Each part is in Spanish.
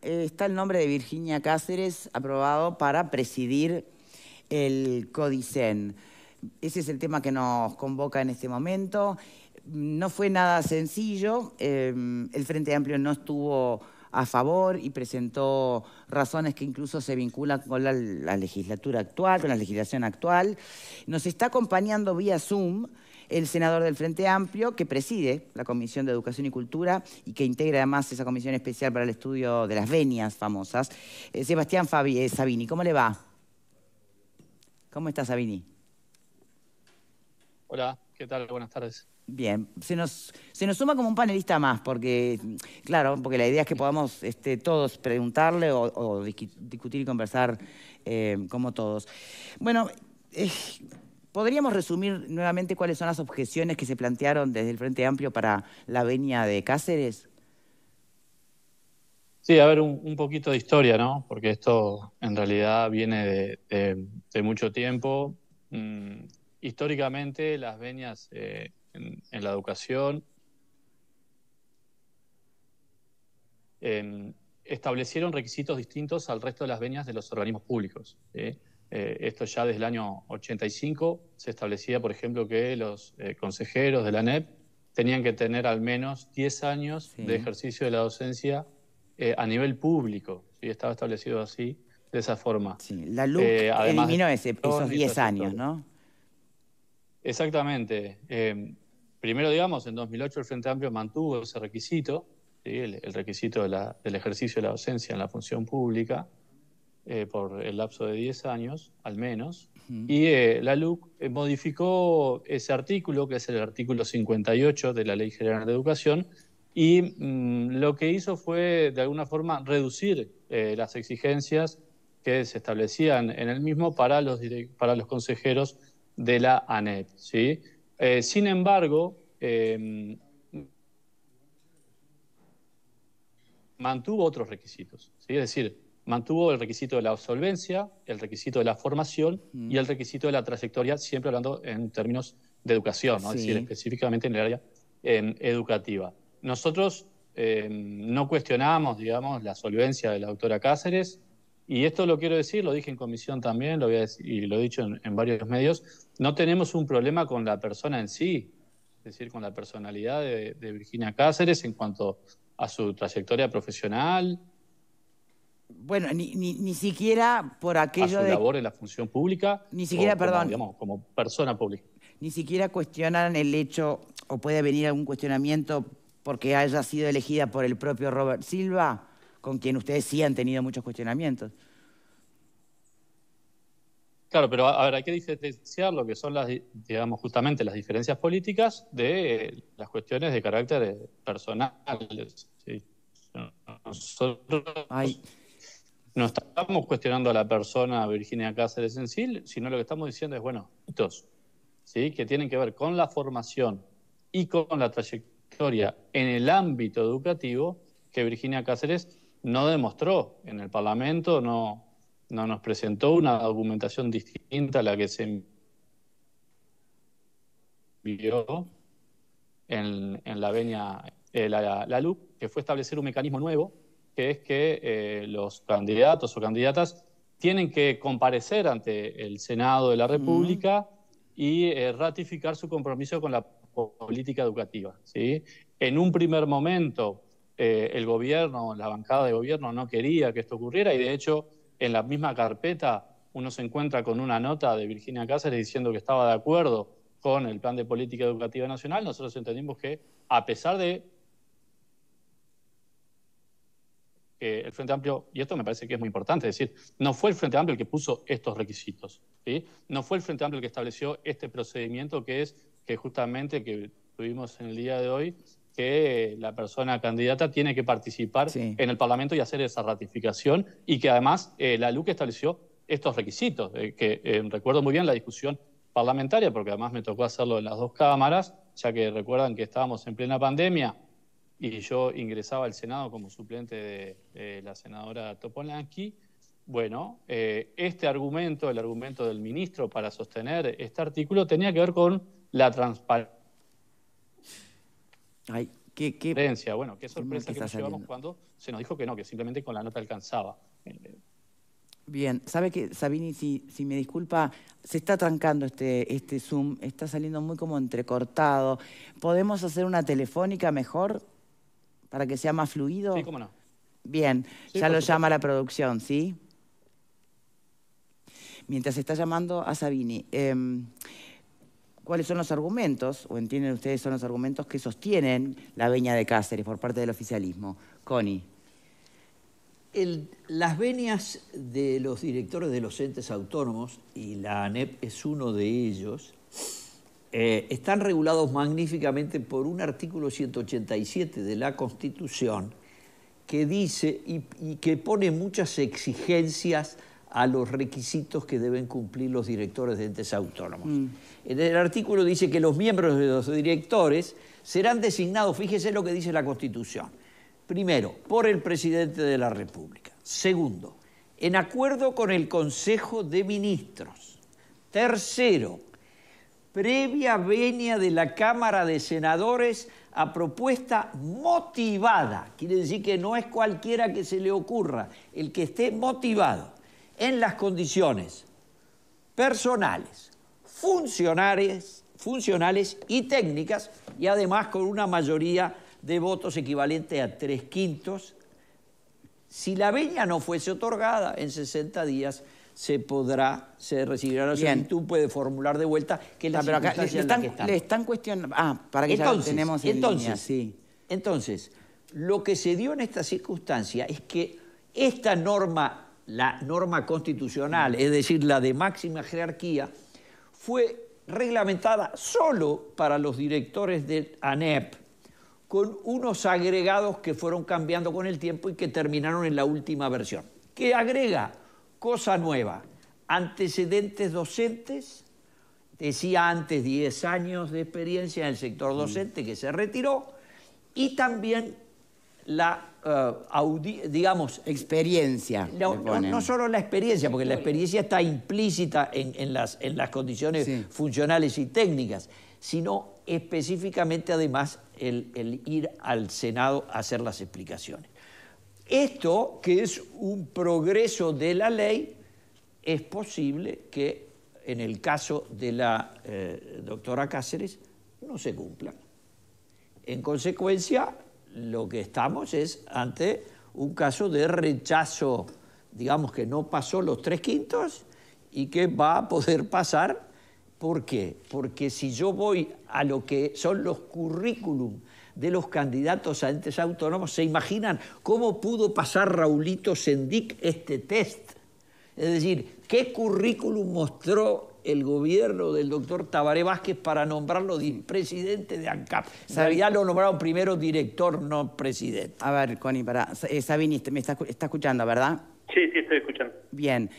está el nombre de Virginia Cáceres aprobado para presidir el CODICEN. Ese es el tema que nos convoca en este momento. No fue nada sencillo. El Frente Amplio no estuvo a favor y presentó razones que incluso se vinculan con la legislatura actual, con la legislación actual. Nos está acompañando vía Zoom el senador del Frente Amplio, que preside la Comisión de Educación y Cultura y que integra además esa comisión especial para el estudio de las venias famosas, Sebastián Sabini. ¿Cómo le va? ¿Cómo está, Sabini? Hola, ¿qué tal? Buenas tardes. Bien, se nos suma como un panelista más, porque, claro, porque la idea es que podamos todos preguntarle o discutir y conversar como todos. Bueno, ¿podríamos resumir nuevamente cuáles son las objeciones que se plantearon desde el Frente Amplio para la venia de Cáceres? Sí, a ver, un poquito de historia, ¿no? Porque esto en realidad viene de mucho tiempo. Históricamente, las venias en la educación establecieron requisitos distintos al resto de las venias de los organismos públicos, ¿sí? Esto ya desde el año 85 se establecía, por ejemplo, que los consejeros de la ANEP tenían que tener al menos 10 años de ejercicio de la docencia a nivel público, ¿sí? Estaba establecido así, de esa forma. Sí, la LUC Además eliminó de esos 10 años, ¿no? Exactamente. Primero, digamos, en 2008 el Frente Amplio mantuvo ese requisito, ¿sí? El requisito del ejercicio de la docencia en la función pública por el lapso de 10 años, al menos. Y la LUC modificó ese artículo, que es el artículo 58 de la Ley General de Educación, y lo que hizo fue, de alguna forma, reducir las exigencias que se establecían en el mismo para los consejeros de la ANEP, ¿sí? Sin embargo, mantuvo otros requisitos, ¿sí? Es decir, mantuvo el requisito de la absolvencia, el requisito de la formación y el requisito de la trayectoria, siempre hablando en términos de educación, ¿no? Es decir, específicamente en el área educativa. Nosotros no cuestionamos, digamos, la solvencia de la doctora Cáceres, y esto lo quiero decir, lo dije en comisión también, lo voy a decir, y lo he dicho en varios medios, no tenemos un problema con la persona en sí, es decir, con la personalidad de Virginia Cáceres en cuanto a su trayectoria profesional. Bueno, ni siquiera por aquello a su de... labor en la función pública, Ni siquiera, o como, perdón, digamos, como persona pública. ni siquiera cuestionan el hecho, o puede venir algún cuestionamiento porque haya sido elegida por el propio Robert Silva, con quien ustedes sí han tenido muchos cuestionamientos. Claro, pero a ver, hay que diferenciar lo que son digamos, justamente las diferencias políticas de las cuestiones de carácter personal. ¿Sí? Nosotros no estamos cuestionando a la persona Virginia Cáceres en sí, sino lo que estamos diciendo es, bueno, hitos, ¿sí? Que tienen que ver con la formación y con la trayectoria en el ámbito educativo que Virginia Cáceres no demostró en el Parlamento, no nos presentó una documentación distinta a la que se envió en la venia, la LUC, que fue establecer un mecanismo nuevo, que es que los candidatos o candidatas tienen que comparecer ante el Senado de la República y ratificar su compromiso con la política educativa, ¿sí? En un primer momento, el gobierno, la bancada de gobierno no quería que esto ocurriera, y de hecho en la misma carpeta uno se encuentra con una nota de Virginia Cáceres diciendo que estaba de acuerdo con el Plan de Política Educativa Nacional. Nosotros entendimos que, a pesar de que el Frente Amplio, y esto me parece que es muy importante, es decir, no fue el Frente Amplio el que puso estos requisitos, ¿sí? No fue el Frente Amplio el que estableció este procedimiento que justamente que tuvimos en el día de hoy, que la persona candidata tiene que participar en el Parlamento y hacer esa ratificación, y que además la LUC estableció estos requisitos, recuerdo muy bien la discusión parlamentaria, porque además me tocó hacerlo en las dos cámaras, ya que recuerdan que estábamos en plena pandemia y yo ingresaba al Senado como suplente de la senadora Topolansky. Bueno, este argumento, el argumento del ministro para sostener este artículo, tenía que ver con la transparencia. Bueno, qué sorpresa que nos llevamos cuando se nos dijo que no, que simplemente con la nota alcanzaba. Bien, ¿sabe qué, Sabini, si me disculpa, se está trancando este Zoom, está saliendo muy como entrecortado. ¿Podemos hacer una telefónica mejor para que sea más fluido? Sí, cómo no. Bien, Sí, ya lo supuesto. llama la producción, ¿sí? Mientras está llamando a Sabini, ¿cuáles son los argumentos, o entienden ustedes son los argumentos que sostienen la venia de Cáceres por parte del oficialismo? Connie. Las venias de los directores de los entes autónomos, y la ANEP es uno de ellos, están regulados magníficamente por un artículo 187 de la Constitución que dice y que pone muchas exigencias a los requisitos que deben cumplir los directores de entes autónomos. En el artículo dice que los miembros de los directores serán designados, fíjese lo que dice la Constitución, primero, por el presidente de la República. Segundo, en acuerdo con el Consejo de Ministros. Tercero, previa venia de la Cámara de Senadores a propuesta motivada. Quiere decir que no es cualquiera que se le ocurra, el que esté motivado en las condiciones personales, funcionales y técnicas, y además con una mayoría de votos equivalente a 3/5. Si la venia no fuese otorgada, en 60 días se recibirá la solicitud, puede formular de vuelta, que es la circunstancia en la que estamos. Le están cuestionando... para que ya lo tenemos en línea, sí. Entonces, lo que se dio en esta circunstancia es que esta norma, la norma constitucional, es decir, la de máxima jerarquía, fue reglamentada solo para los directores del ANEP, con unos agregados que fueron cambiando con el tiempo y que terminaron en la última versión. ¿Qué agrega? Cosa nueva, antecedentes docentes, decía antes 10 años de experiencia en el sector docente que se retiró, y también la, experiencia. No solo la experiencia, porque la experiencia está implícita en las condiciones funcionales y técnicas, sino específicamente además el ir al Senado a hacer las explicaciones. Esto, que es un progreso de la ley, es posible que en el caso de la doctora Cáceres no se cumpla. En consecuencia, lo que estamos es ante un caso de rechazo, digamos que no pasó los 3/5 y que va a poder pasar. ¿Por qué? Porque si yo voy a lo que son los currículum de los candidatos a entes autónomos, ¿se imaginan cómo pudo pasar Raulito Sendic este test? Es decir, ¿qué currículum mostró el gobierno del doctor Tabaré Vázquez para nombrarlo presidente de ANCAP? En realidad lo nombraron primero director, no presidente. A ver, Connie, Sabini, me está escuchando, ¿verdad? Sí, estoy escuchando. Bien.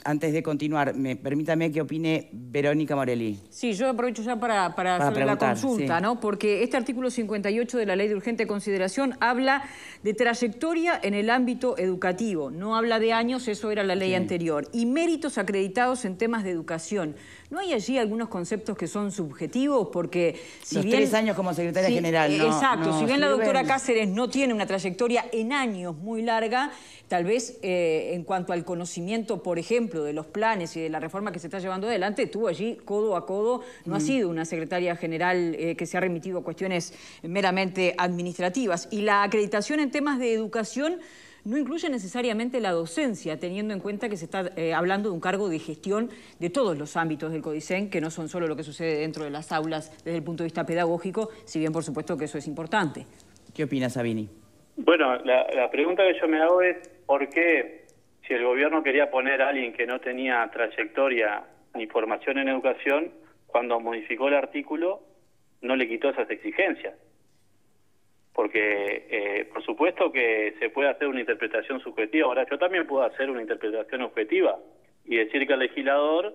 Antes de continuar, permítame que opine Verónica Morelli. Sí, yo aprovecho ya para hacer la consulta, ¿no? Porque este artículo 58 de la Ley de Urgente Consideración habla de trayectoria en el ámbito educativo. No habla de años, eso era la ley anterior. Y méritos acreditados en temas de educación. ¿No hay allí algunos conceptos que son subjetivos? Porque si los bien... 3 años como secretaria general, ¿no? Exacto. Si bien la doctora sirven. Cáceres no tiene una trayectoria en años muy larga, tal vez en cuanto al conocimiento, por ejemplo, de los planes y de la reforma que se está llevando adelante, estuvo allí codo a codo. No ha sido una secretaria general que se ha remitido a cuestiones meramente administrativas. Y la acreditación en temas de educación no incluye necesariamente la docencia, teniendo en cuenta que se está hablando de un cargo de gestión de todos los ámbitos del CODICEN, que no son solo lo que sucede dentro de las aulas desde el punto de vista pedagógico, si bien por supuesto que eso es importante. ¿Qué opina Sabini? Bueno, la pregunta que yo me hago es ¿por qué, si el gobierno quería poner a alguien que no tenía trayectoria ni formación en educación, cuando modificó el artículo no le quitó esas exigencias? Porque, por supuesto que se puede hacer una interpretación subjetiva. Ahora, yo también puedo hacer una interpretación objetiva y decir que el legislador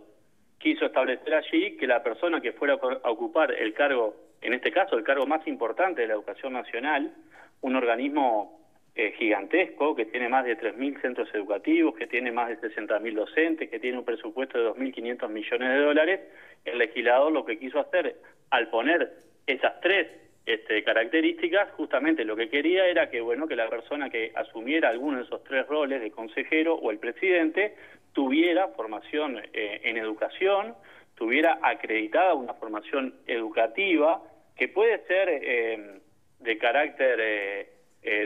quiso establecer allí que la persona que fuera a ocupar el cargo, en este caso el cargo más importante de la educación nacional, un organismo gigantesco que tiene más de 3.000 centros educativos, que tiene más de 60.000 docentes, que tiene un presupuesto de 2.500 millones de dólares, el legislador lo que quiso hacer al poner esas 3 características, justamente lo que quería era que, bueno, que la persona que asumiera alguno de esos 3 roles de consejero o el presidente tuviera formación en educación, tuviera acreditada una formación educativa, que puede ser de carácter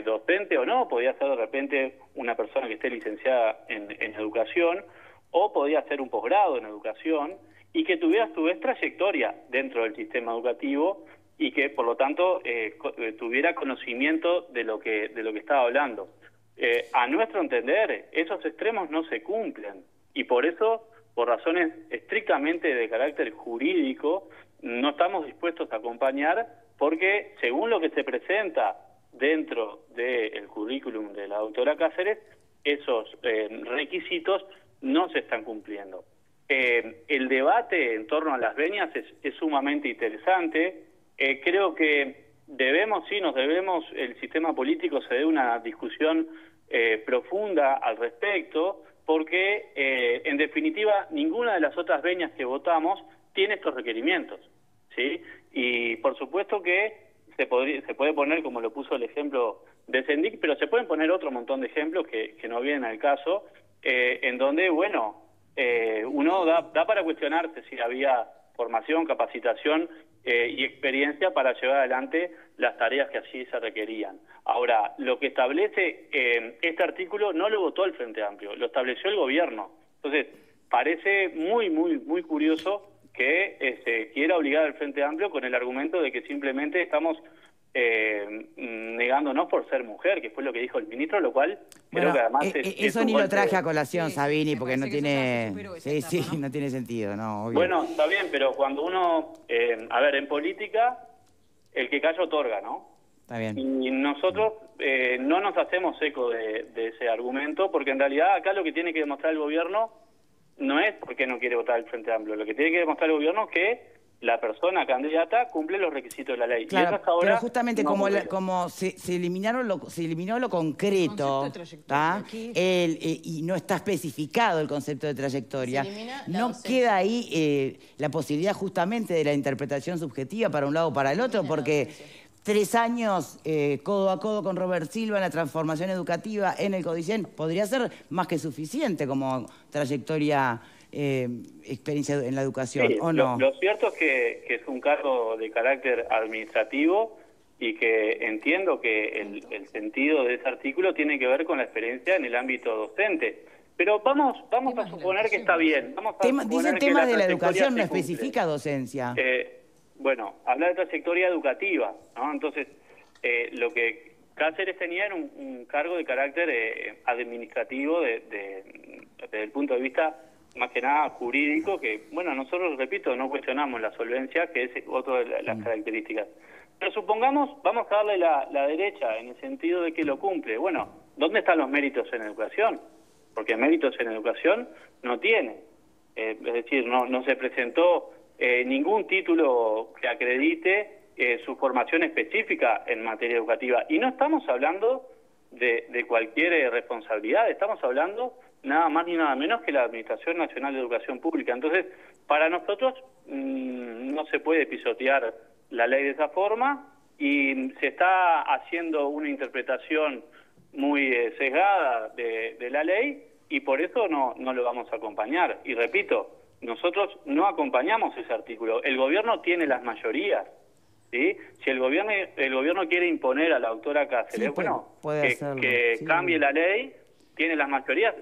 docente o no, podía ser de repente una persona que esté licenciada en educación, o podía ser un posgrado en educación, y que tuviera a su vez trayectoria dentro del sistema educativo, y que por lo tanto tuviera conocimiento de lo que estaba hablando. A nuestro entender, esos extremos no se cumplen, y por eso, por razones estrictamente de carácter jurídico, no estamos dispuestos a acompañar, porque según lo que se presenta dentro del currículum de la doctora Cáceres, esos requisitos no se están cumpliendo. El debate en torno a las venias es sumamente interesante. Creo que el sistema político se debe una discusión profunda al respecto, porque en definitiva ninguna de las otras venias que votamos tiene estos requerimientos, ¿sí? Y por supuesto que se puede poner, como lo puso el ejemplo de Sendik, pero se pueden poner otro montón de ejemplos que no vienen al caso, en donde, bueno, uno da para cuestionarse si había formación, capacitación y experiencia para llevar adelante las tareas que así se requerían. Ahora, lo que establece este artículo no lo votó el Frente Amplio, lo estableció el gobierno. Entonces, parece muy curioso que se quiera obligar al Frente Amplio con el argumento de que simplemente estamos negándonos por ser mujer, que fue lo que dijo el ministro, lo cual creo que además eso ni lo traje a colación, Sabini, porque no tiene no tiene sentido, no, obvio. Bueno, está bien, pero cuando uno en política el que calla otorga, ¿no? Está bien. Y nosotros no nos hacemos eco de ese argumento, porque en realidad acá lo que tiene que demostrar el gobierno no es porque no quiere votar el Frente Amplio, lo que tiene que demostrar el gobierno es que la persona candidata cumple los requisitos de la ley. Claro, y eso hasta ahora pero justamente no como se eliminó lo concreto, y no está especificado el concepto de trayectoria, no queda ahí la posibilidad justamente de la interpretación subjetiva para un lado o para el otro, porque 3 años codo a codo con Robert Silva en la transformación educativa en el Codicen podría ser más que suficiente como trayectoria, experiencia en la educación, sí, ¿o no? Lo cierto es que es un cargo de carácter administrativo y que entiendo que el sentido de ese artículo tiene que ver con la experiencia en el ámbito docente. Pero vamos a suponer que está bien. Dice temas de la educación, no especifica docencia. Bueno, habla de trayectoria educativa, ¿no? Entonces, lo que Cáceres tenía era un cargo de carácter administrativo desde el punto de vista más que nada jurídico, que, bueno, nosotros, repito, no cuestionamos la solvencia, que es otra de las características. Pero supongamos, vamos a darle la derecha en el sentido de que lo cumple. Bueno, ¿dónde están los méritos en educación? Porque méritos en educación no tiene. Es decir, no se presentó ningún título que acredite su formación específica en materia educativa. Y no estamos hablando de cualquier responsabilidad, estamos hablando nada más ni nada menos que la Administración Nacional de Educación Pública. Entonces, para nosotros no se puede pisotear la ley de esa forma, y se está haciendo una interpretación muy sesgada de la ley, y por eso no lo vamos a acompañar. Y repito, nosotros no acompañamos ese artículo. El gobierno tiene las mayorías, ¿sí? Si el gobierno quiere imponer a la doctora Cáceres, que cambie la ley, tiene las mayorías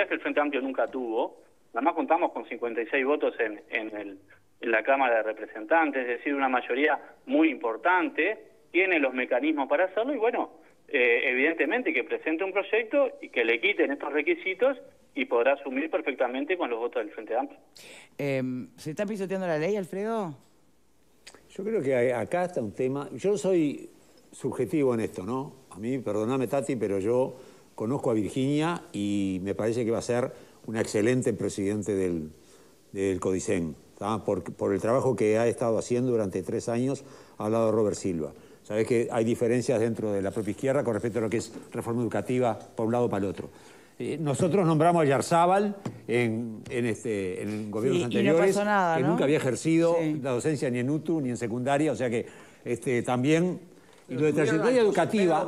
que el Frente Amplio nunca tuvo. Nada más contamos con 56 votos en la Cámara de Representantes, es decir, una mayoría muy importante, tiene los mecanismos para hacerlo, y bueno, evidentemente que presente un proyecto y que le quiten estos requisitos, y podrá asumir perfectamente con los votos del Frente Amplio. ¿Se está pisoteando la ley, Alfredo? Yo creo que acá está un tema. Yo soy subjetivo en esto, ¿no? A mí, perdóname, Tati, pero yo conozco a Virginia y me parece que va a ser una excelente presidente del Codicen, por el trabajo que ha estado haciendo durante 3 años al lado de Robert Silva. Sabés que hay diferencias dentro de la propia izquierda con respecto a lo que es reforma educativa por un lado o para el otro. Nosotros nombramos a Yarzábal en gobiernos anteriores, no pasó nada, que ¿no? nunca había ejercido la docencia ni en UTU ni en secundaria, o sea que también. Y lo de trayectoria educativa...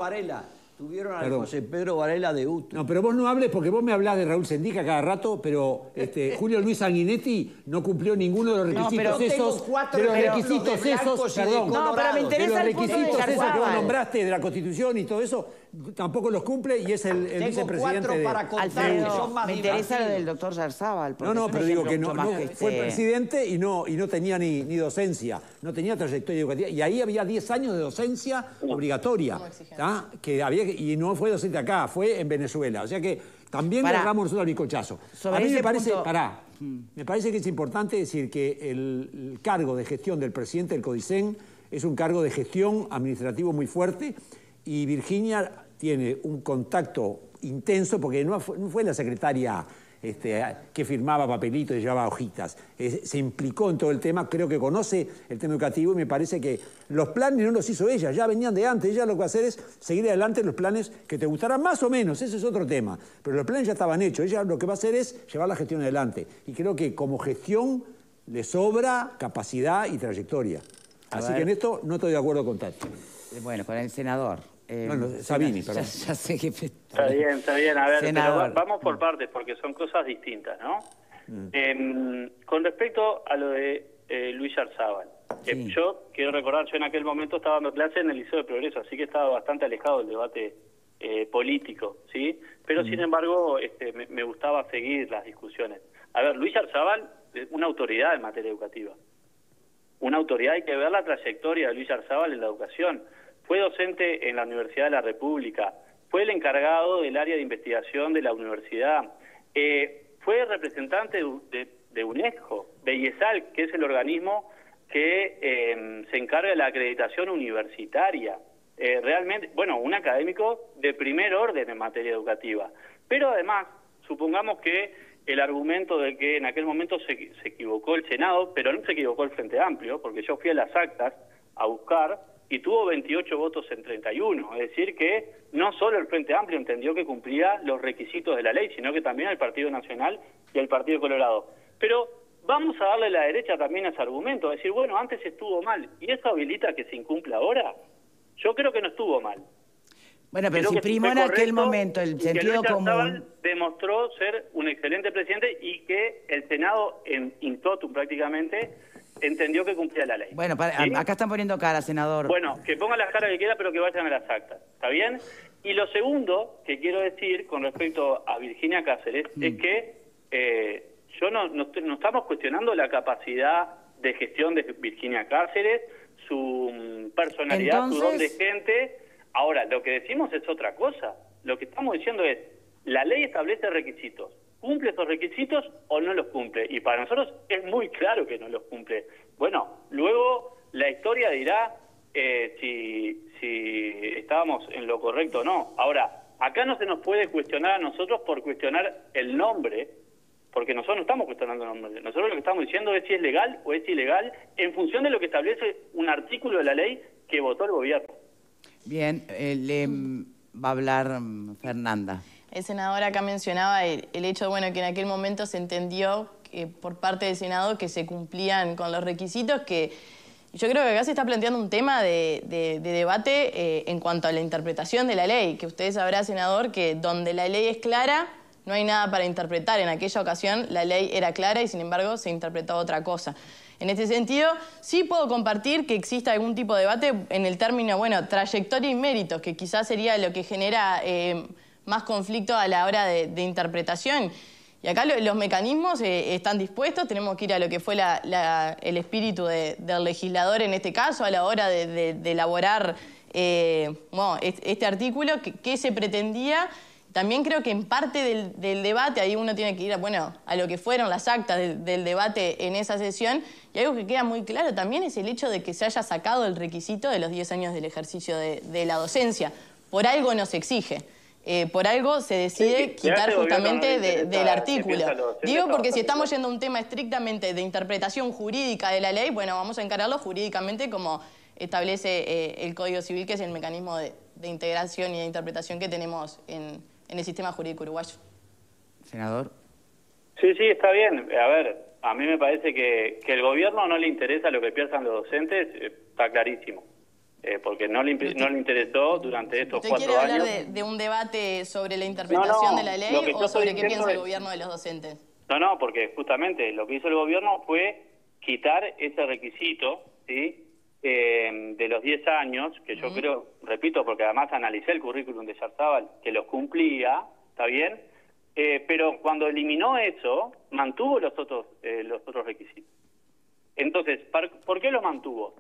Tuvieron a José Pedro Varela de UTU. No, pero vos no hables porque vos me hablás de Raúl Sendica cada rato, pero Julio Luis Sanguinetti no cumplió ninguno de los requisitos esos. De los requisitos esos, perdón. No, pero me interesa el punto de requisitos esos que vos Garzábal. nombraste de la Constitución y todo eso, tampoco los cumple y es el vicepresidente de... para contar, que son más me interesa lo divertidos. del doctor Garzábal. No, pero digo que no, fue presidente y no tenía ni docencia, no tenía trayectoria educativa. Y ahí había 10 años de docencia obligatoria, que había, y no fue docente acá, fue en Venezuela. O sea que también le damos nosotros al bizcochazo. A mí me parece, me parece que es importante decir que el cargo de gestión del presidente del CODICEN es un cargo de gestión administrativo muy fuerte y Virginia tiene un contacto intenso porque no fue la secretaria que firmaba papelitos y llevaba hojitas. Se implicó en todo el tema, creo que conoce el tema educativo y me parece que los planes no los hizo ella, ya venían de antes. Ella lo que va a hacer es seguir adelante los planes que te gustarán más o menos, ese es otro tema. Pero los planes ya estaban hechos, ella lo que va a hacer es llevar la gestión adelante. Y creo que como gestión le sobra capacidad y trayectoria. Así que en esto no estoy de acuerdo con Tati. Bueno, con el senador. Sabini, perdón. Ya sé que... Está bien. A ver, Senador. pero vamos por partes porque son cosas distintas, ¿no? Con respecto a lo de Luis Garzábal, yo quiero recordar, yo en aquel momento estaba dando clase en el Liceo de Progreso, así que estaba bastante alejado del debate político, ¿sí? Pero sin embargo, me gustaba seguir las discusiones. A ver, Luis Garzábal es una autoridad en materia educativa. Una autoridad, hay que ver la trayectoria de Luis Garzábal en la educación. Fue docente en la Universidad de la República, fue el encargado del área de investigación de la universidad, fue representante de UNESCO, de IESAL, que es el organismo que se encarga de la acreditación universitaria. Realmente, bueno, un académico de primer orden en materia educativa. Pero además, supongamos que el argumento de que en aquel momento se equivocó el Senado, pero no se equivocó el Frente Amplio, porque yo fui a las actas a buscar y tuvo 28 votos en 31. Es decir que no solo el Frente Amplio entendió que cumplía los requisitos de la ley, sino que también el Partido Nacional y el Partido Colorado. Pero vamos a darle la derecha también a ese argumento, decir, bueno, antes estuvo mal, ¿y eso habilita que se incumpla ahora? Yo creo que no estuvo mal. Bueno, pero si primó en aquel momento el sentido común... demostró ser un excelente presidente y que el Senado, in totum prácticamente, entendió que cumplía la ley. Bueno, ¿sí? Acá están poniendo cara, senador. Bueno, que pongan las caras que quiera, pero que vayan a las actas. ¿Está bien? Y lo segundo que quiero decir con respecto a Virginia Cáceres es que no estamos cuestionando la capacidad de gestión de Virginia Cáceres, su personalidad, su don de gente. Ahora, lo que decimos es otra cosa. Lo que estamos diciendo es, la ley establece requisitos. ¿Cumple esos requisitos o no los cumple? Y para nosotros es muy claro que no los cumple. Bueno, luego la historia dirá si estábamos en lo correcto o no. Ahora, acá no se nos puede cuestionar a nosotros por cuestionar el nombre, porque nosotros no estamos cuestionando el nombre. Nosotros lo que estamos diciendo es si es legal o es ilegal en función de lo que establece un artículo de la ley que votó el gobierno. Bien, va a hablar Fernanda. El senador acá mencionaba el hecho, bueno, que en aquel momento se entendió que por parte del Senado que se cumplían con los requisitos, que yo creo que acá se está planteando un tema de debate en cuanto a la interpretación de la ley, que usted sabrá, senador, que donde la ley es clara no hay nada para interpretar. En aquella ocasión la ley era clara y sin embargo se interpretó otra cosa. En este sentido, sí puedo compartir que exista algún tipo de debate en el término, bueno, trayectoria y méritos, que quizás sería lo que genera más conflicto a la hora de interpretación. Y acá los mecanismos están dispuestos, tenemos que ir a lo que fue el espíritu del legislador en este caso, a la hora de elaborar bueno, este artículo, que se pretendía. También creo que en parte del debate, ahí uno tiene que ir a lo que fueron las actas del debate en esa sesión, y algo que queda muy claro también es el hecho de que se haya sacado el requisito de los 10 años del ejercicio de la docencia. Por algo no se exige. Por algo se decide quitar justamente del artículo. Digo porque si estamos yendo a un tema estrictamente de interpretación jurídica de la ley, bueno, vamos a encararlo jurídicamente como establece el Código Civil, que es el mecanismo de integración y de interpretación que tenemos en el sistema jurídico uruguayo. Senador. Sí, está bien. A ver, a mí me parece que el gobierno no le interesa lo que piensan los docentes, está clarísimo. porque no le interesó durante estos 4 años. ¿Usted quiere hablar de un debate sobre la interpretación de la ley o sobre qué piensa el gobierno de los docentes? No, porque justamente lo que hizo el gobierno fue quitar ese requisito, ¿sí? De los 10 años, que yo creo, repito, porque además analicé el currículum de Yarzábal, que los cumplía, ¿está bien? Pero cuando eliminó eso, mantuvo los otros requisitos. Entonces, ¿por qué los mantuvo?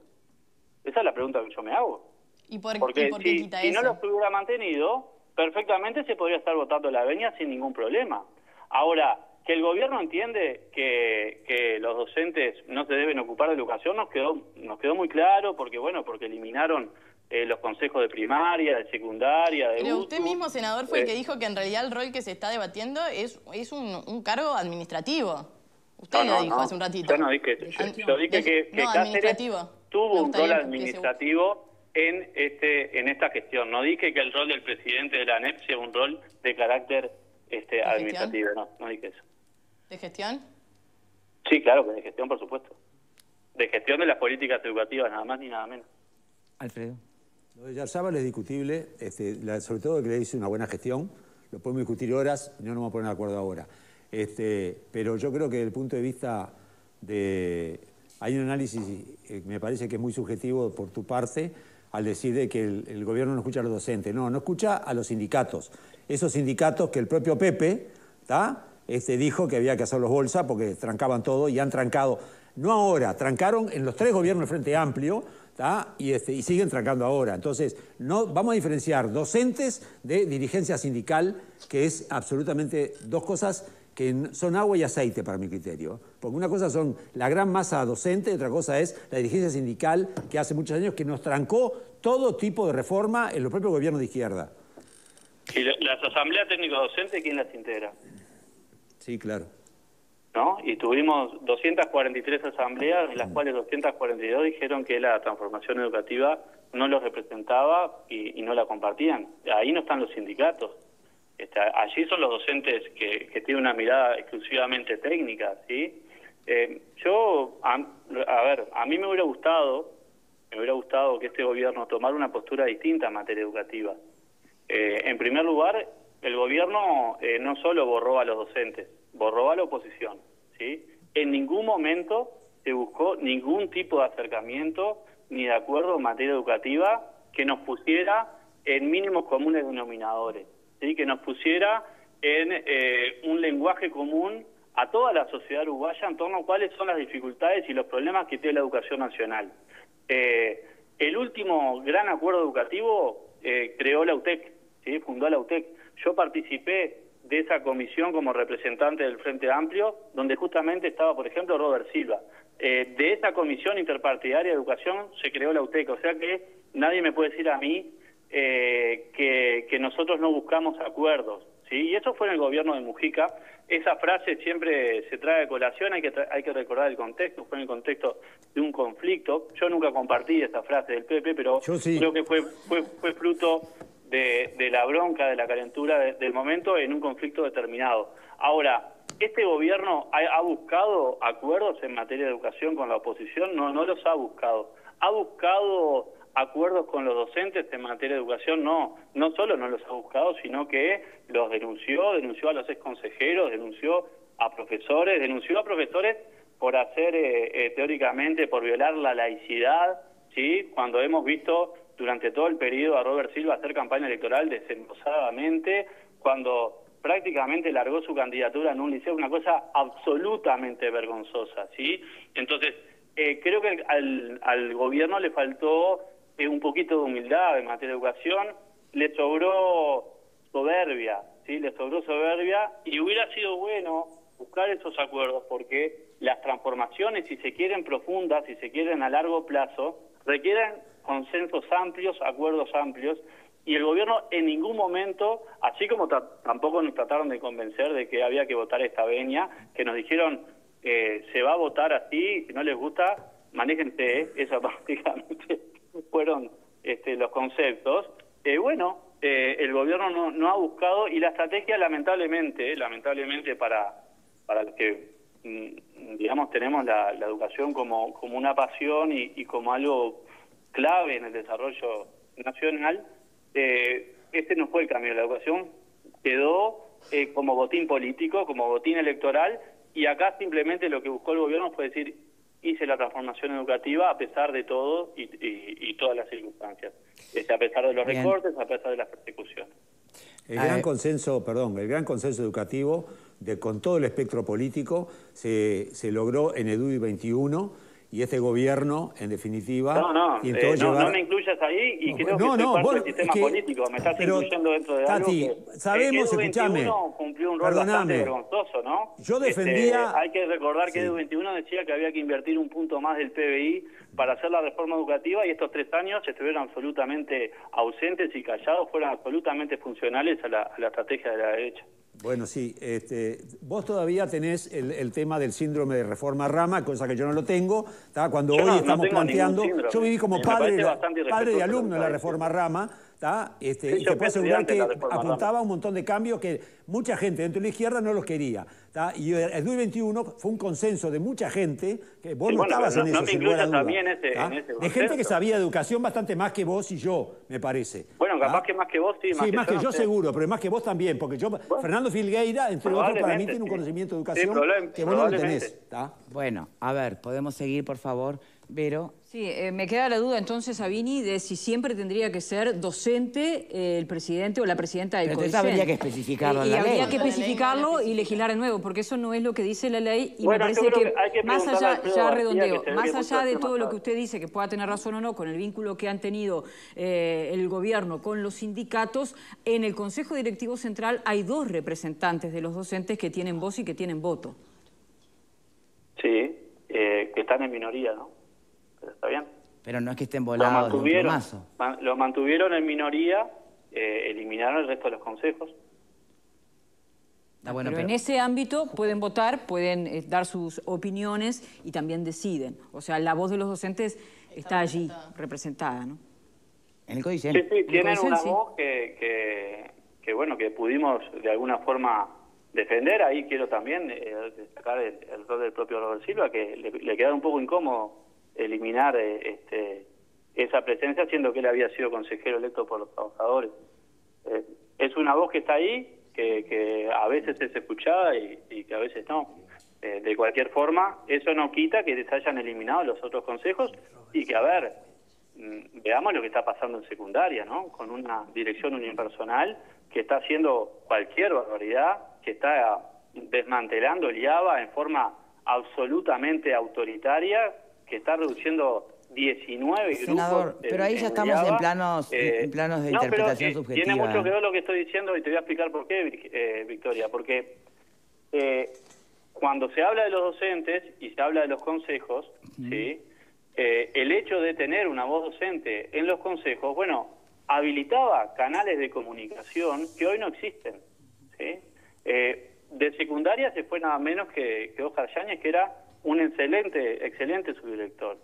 Esa es la pregunta que yo me hago. Porque si no los hubiera mantenido, perfectamente se podría estar votando la venia sin ningún problema. Ahora, que el gobierno entiende que los docentes no se deben ocupar de educación nos quedó muy claro, porque eliminaron los consejos de primaria, de secundaria, de Pero usted mismo, senador, fue el que dijo que en realidad el rol que se está debatiendo es un cargo administrativo. Usted lo dijo hace un ratito. Yo no dije eso. Yo dije que Cáceres tuvo un rol administrativo en esta gestión. No dije que el rol del presidente de la ANEP sea un rol de carácter administrativo. No dije eso. ¿De gestión? Sí, claro, de gestión, por supuesto. De gestión de las políticas educativas, nada más ni nada menos. Alfredo. Lo de Yarzábal es discutible, sobre todo que le hice una buena gestión. Lo podemos discutir horas, yo no me voy a poner de acuerdo ahora. Pero yo creo que desde el punto de vista de... Hay un análisis que me parece que es muy subjetivo por tu parte al decir de que el gobierno no escucha a los docentes. No escucha a los sindicatos. Esos sindicatos que el propio Pepe dijo que había que hacerlos bolsa porque trancaban todo y han trancado. No ahora, trancaron en los 3 gobiernos del Frente Amplio y siguen trancando ahora. Entonces, vamos a diferenciar docentes de dirigencia sindical, que es absolutamente 2 cosas que son agua y aceite para mi criterio. Porque una cosa son la gran masa docente y otra cosa es la dirigencia sindical que hace muchos años que nos trancó todo tipo de reforma en los propios gobiernos de izquierda. ¿Y las asambleas técnico-docentes quién las integra? Sí, claro. ¿No? Y tuvimos 243 asambleas, de las cuales 242 dijeron que la transformación educativa no los representaba y no la compartían. Ahí no están los sindicatos. Allí son los docentes que tienen una mirada exclusivamente técnica, ¿sí? A mí me hubiera gustado que este gobierno tomara una postura distinta en materia educativa. En primer lugar, el gobierno no solo borró a los docentes, borró a la oposición, ¿sí? En ningún momento se buscó ningún tipo de acercamiento ni de acuerdo en materia educativa que nos pusiera en mínimos comunes denominadores, ¿sí? Que nos pusiera en un lenguaje común a toda la sociedad uruguaya en torno a cuáles son las dificultades y los problemas que tiene la educación nacional. El último gran acuerdo educativo creó la UTEC, ¿sí? Fundó la UTEC. Yo participé de esa comisión como representante del Frente Amplio, donde justamente estaba, por ejemplo, Robert Silva. De esa comisión interpartidaria de educación se creó la UTEC, o sea que nadie me puede decir a mí que nosotros no buscamos acuerdos, ¿sí? Y eso fue en el gobierno de Mujica. Esa frase siempre se trae a colación, hay que recordar el contexto, fue en el contexto de un conflicto. Yo nunca compartí esa frase del PP, pero sí. Creo que fue fruto de la bronca, de la calentura del momento en un conflicto determinado. Ahora, ¿este gobierno ha buscado acuerdos en materia de educación con la oposición? No los ha buscado. ¿Ha buscado acuerdos con los docentes en materia de educación? No solo no los ha buscado, sino que los denunció a los exconsejeros, denunció a profesores por hacer, teóricamente, por violar la laicidad, ¿sí? Cuando hemos visto durante todo el periodo a Robert Silva hacer campaña electoral desenbosadamente, cuando prácticamente largó su candidatura en un liceo, una cosa absolutamente vergonzosa, ¿sí? Entonces, creo que al gobierno le faltó un poquito de humildad en materia de educación, le sobró soberbia, ¿sí? Le sobró soberbia, y hubiera sido bueno buscar esos acuerdos, porque las transformaciones, si se quieren profundas, si se quieren a largo plazo, requieren consensos amplios, acuerdos amplios, y el gobierno en ningún momento, así como tampoco nos trataron de convencer de que había que votar esta venia, que nos dijeron se va a votar así, si no les gusta, manéjense, eso prácticamente fueron los conceptos. El gobierno no ha buscado, y la estrategia lamentablemente para los que digamos tenemos la educación como una pasión y como algo clave en el desarrollo nacional, este no fue el camino. La educación quedó como botín político, como botín electoral, y acá simplemente lo que buscó el gobierno fue decir, hice la transformación educativa a pesar de todo y todas las circunstancias, a pesar de los recortes, a pesar de las persecuciones. El gran consenso, el gran consenso educativo con todo el espectro político se logró en EDUI 21, y este gobierno, en definitiva... No me incluyas ahí y creo que soy parte del sistema político. Me estás incluyendo dentro de Tati, algo que... sabemos, escuchame, EDU21 cumplió un rol bastante vergonzoso, ¿no? Yo defendía... hay que recordar que EDU21 decía que había que invertir un punto más del PBI para hacer la reforma educativa, y estos 3 años estuvieron absolutamente ausentes y callados, fueron absolutamente funcionales a la estrategia de la derecha. Bueno, sí, vos todavía tenés el tema del síndrome de reforma Rama, cosa que yo no lo tengo. Cuando hoy estamos planteando, yo viví como padre de alumno de la reforma Rama, y te puedo asegurar que apuntaba a un montón de cambios que mucha gente dentro de la izquierda no los quería. Y el EDUI 21 fue un consenso de mucha gente, que vos no estabas en eso, sin lugar a dudas, de gente que sabía educación bastante más que vos y yo, me parece. Bueno, capaz que más que vos, sí. Sí, más que yo seguro, pero más que vos también, porque Fernando Filgueira, entre otros, para mí tiene un conocimiento de educación que vos no lo tenés. Bueno, a ver, ¿podemos seguir, por favor, Vero? Sí, me queda la duda entonces, Sabini, de si siempre tendría que ser docente el presidente o la presidenta del CODICEN. Entonces habría que especificarlo en la ley. Habría que especificarlo y legislar de nuevo, porque eso no es lo que dice la ley. Y me parece que más allá, ya redondeo, más allá de todo lo que usted dice, que pueda tener razón o no, con el vínculo que han tenido el gobierno con los sindicatos, en el Consejo Directivo Central hay 2 representantes de los docentes que tienen voz y que tienen voto. Sí, que están en minoría, ¿no? Pero está bien. Pero no es que estén volados de un plumazo. Lo mantuvieron en minoría, eliminaron el resto de los consejos. Pero en ese ámbito pueden votar, pueden dar sus opiniones y también deciden. O sea, la voz de los docentes está allí representada, ¿no? En el CODICEN. Sí, tienen una voz que pudimos de alguna forma defender. Ahí quiero también destacar el rol del propio Robert Silva, que le quedaba un poco incómodo eliminar esa presencia, siendo que él había sido consejero electo por los trabajadores. Es una voz que está ahí, que a veces es escuchada y que a veces no. De cualquier forma, eso no quita que se hayan eliminado los otros consejos y que, veamos lo que está pasando en secundaria, ¿no? Con una dirección unipersonal que está haciendo cualquier barbaridad, que está desmantelando el IABA en forma absolutamente autoritaria, que está reduciendo 19 Senador, grupos. Pero ahí ya estamos en planos de interpretación subjetiva. Tiene mucho que ver lo que estoy diciendo y te voy a explicar por qué, Victoria. Porque cuando se habla de los docentes y se habla de los consejos, ¿sí? El hecho de tener una voz docente en los consejos, habilitaba canales de comunicación que hoy no existen, ¿sí? De secundaria se fue nada menos que Óscar Yáñez, que era un excelente subdirector.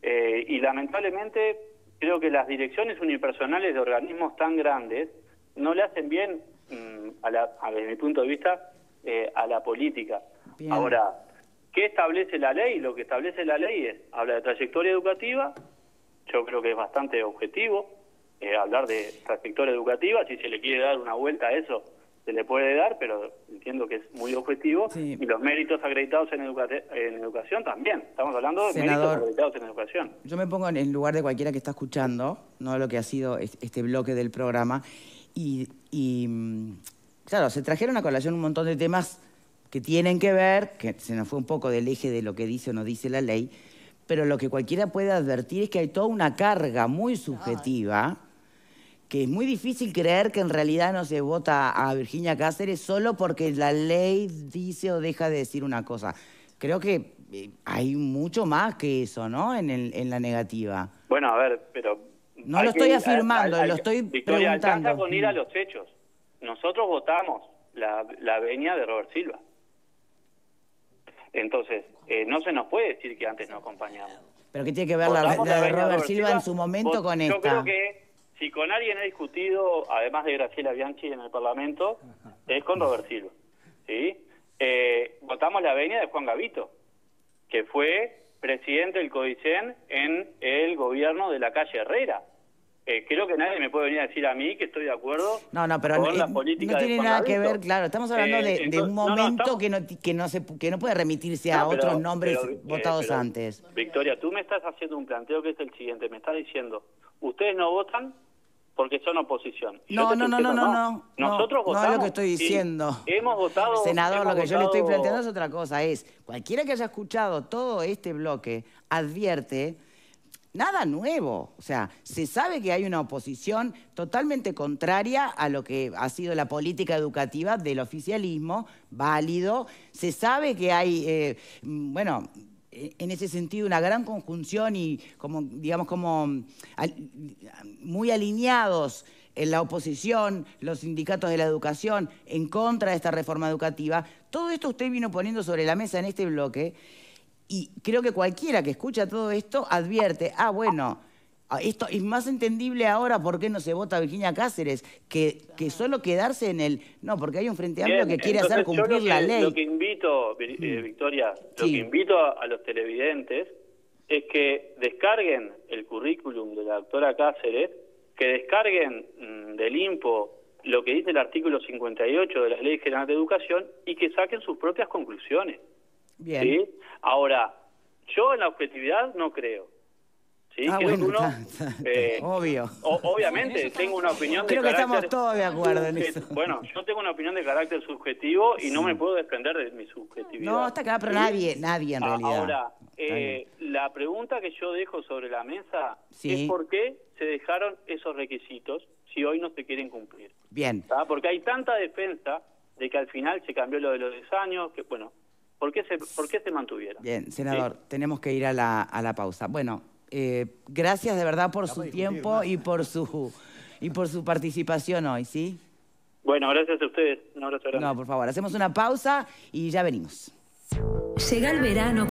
Y lamentablemente creo que las direcciones unipersonales de organismos tan grandes no le hacen bien, desde mi punto de vista, a la política. Bien. Ahora, ¿qué establece la ley? Lo que establece la ley habla de trayectoria educativa. Yo creo que es bastante objetivo hablar de trayectoria educativa. Si se le quiere dar una vuelta a eso, se le puede dar, pero entiendo que es muy objetivo. Sí. Y los méritos acreditados en educación también. Estamos hablando de méritos acreditados en educación. Yo me pongo en el lugar de cualquiera que está escuchando, no lo que ha sido este bloque del programa, y claro, se trajeron a colación un montón de temas que tienen que ver, que se nos fue un poco del eje de lo que dice o no dice la ley, pero lo que cualquiera puede advertir es que hay toda una carga muy subjetiva, que es muy difícil creer que en realidad no se vota a Virginia Cáceres solo porque la ley dice o deja de decir una cosa. Creo que hay mucho más que eso, ¿no?, en la negativa. Bueno, a ver, pero... No lo estoy afirmando, lo estoy Victoria, preguntando. Alcanza con ir a los hechos. Nosotros votamos la venia de Robert Silva. Entonces, no se nos puede decir que antes no acompañamos. ¿Pero qué tiene que ver la de Robert Silva en su momento con esta? Yo creo que si con alguien he discutido, además de Graciela Bianchi en el Parlamento, es con Robert Silva, ¿sí? Votamos la venia de Juan Gavito, que fue presidente del CODICEN en el gobierno de la calle Herrera. Creo que nadie me puede venir a decir a mí que estoy de acuerdo pero con la política no de tiene Juan nada que Gabeto. ver, claro, estamos hablando de un momento que no puede remitirse a otros nombres votados antes. Victoria, tú me estás haciendo un planteo que es el siguiente, me estás diciendo, ustedes no votan porque son oposición. No. Nosotros votamos. No es lo que estoy diciendo. Hemos votado. Senador, lo que yo le estoy planteando es otra cosa. Cualquiera que haya escuchado todo este bloque advierte nada nuevo. O sea, se sabe que hay una oposición totalmente contraria a lo que ha sido la política educativa del oficialismo, válido. Se sabe que hay, en ese sentido, una gran conjunción y, muy alineados en la oposición, los sindicatos de la educación, en contra de esta reforma educativa. Todo esto usted vino poniendo sobre la mesa en este bloque y creo que cualquiera que escucha todo esto advierte, esto es más entendible ahora por qué no se vota a Virginia Cáceres que solo quedarse en el... No, porque hay un Frente Amplio que quiere hacer cumplir la ley. Lo que invito, Victoria, lo que invito a los televidentes es que descarguen el currículum de la doctora Cáceres, que descarguen del INPO lo que dice el artículo 58 de la Ley General de Educación y que saquen sus propias conclusiones. Bien. ¿Sí? Ahora, yo en la objetividad no creo. ¿Sí? Obvio. Obviamente, tengo una opinión de carácter... Creo que estamos todos de acuerdo en eso. Bueno, yo tengo una opinión de carácter subjetivo y no me puedo desprender de mi subjetividad. No, está claro, pero nadie en realidad. Ahora, la pregunta que yo dejo sobre la mesa es por qué se dejaron esos requisitos si hoy no se quieren cumplir. Bien. ¿Tá? Porque hay tanta defensa de que al final se cambió lo de los 10 años, que bueno, ¿por qué se mantuvieron? Bien, senador, tenemos que ir a la pausa. Bueno, gracias de verdad por su tiempo y por su participación hoy, ¿sí? Bueno, gracias a ustedes. Un abrazo grande. No, por favor, hacemos una pausa y ya venimos. Llega el verano